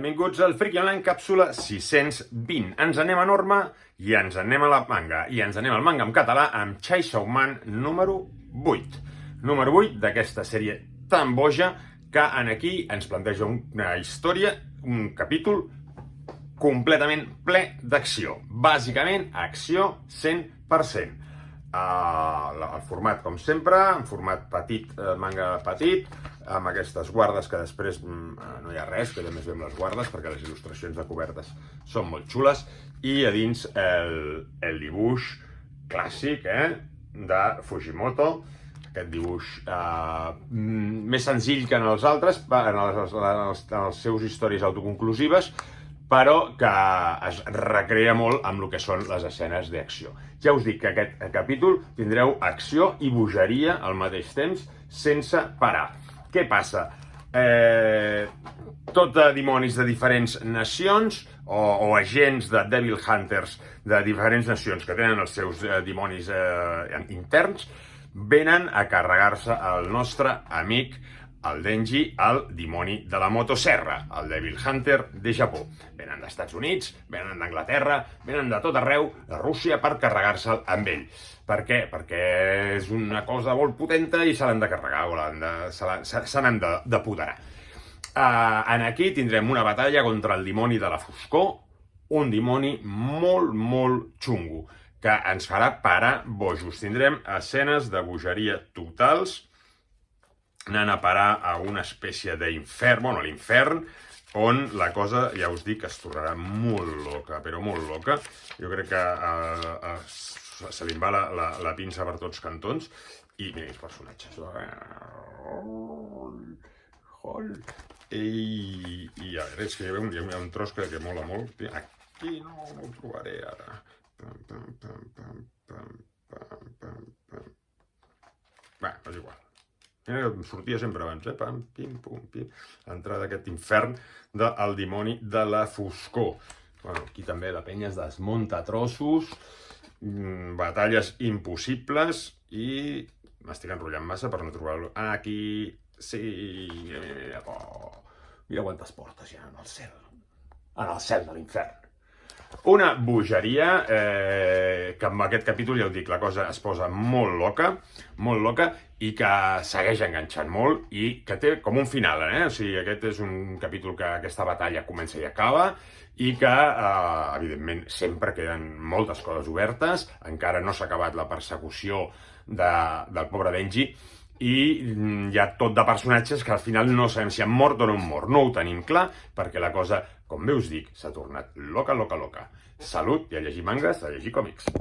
Benvinguts al Friki Online, càpsula 620. Ens anem a Norma i ens anem a la manga. I ens anem al manga en català amb Chainsaw Man número 8. Número 8 d'aquesta sèrie tan boja que aquí ens planteja una història, un capítol completament ple d'acció. Bàsicament, acció 100%. El format, com sempre, en format petit, manga petit, amb aquestes guardes que després no hi ha res, que més bé amb les guardes, perquè les il·lustracions de cobertes són molt xules, i a dins el dibuix clàssic de Fujimoto, aquest dibuix més senzill que en els altres, en les seus històries autoconclusives, però que es recrea molt amb el que són les escenes d'acció. Ja us dic que aquest capítol tindreu acció i bogeria al mateix temps, sense parar. Què passa? Tot de dimonis de diferents nacions o agents de Devil Hunters de diferents nacions que tenen els seus dimonis interns venen a carregar-se el nostre amic, el Denji, el dimoni de la motosserra, el Devil Hunter de Japó. Venen dels Estats Units, venen d'Anglaterra, venen de tot arreu, de Rússia, per carregar-se'l amb ell. Per què? Perquè és una cosa molt potenta i se l'han de carregar, se n'han d'apoderar. Aquí tindrem una batalla contra el dimoni de la foscor, un dimoni molt, molt xungo, que ens farà parar bojos. Tindrem escenes de bogeria totals, anant a parar a una espècie d'infern, bueno, l'infern, on la cosa, ja us dic, es tornarà molt loca, però molt loca. Jo crec que se li va la pinça per tots cantons. I mira els personatges. I a veure, és que hi ha un tros que mola molt. Aquí no ho trobaré ara. Bé, és igual. Mira que sortia sempre abans, pam, pim, pum, pim. L'entrada d'aquest infern del dimoni de la foscor. Bueno, aquí també la penya es desmunta a trossos, batalles impossibles i m'estic enrotllant massa per no trobar-lo. Aquí, sí, mira quantes portes hi ha en el cel de l'infern. Una bogeria que amb aquest capítol, ja ho dic, la cosa es posa molt loca i que segueix enganxant molt i que té com un final, O sigui, aquest és un capítol que aquesta batalla comença i acaba i que, evidentment, sempre queden moltes coses obertes, encara no s'ha acabat la persecució del pobre Denji i hi ha tot de personatges que al final no sabem si han mort o no han mort. No ho tenim clar, perquè la cosa, com bé us dic, s'ha tornat loca. Salut i a llegir mangas, a llegir còmics.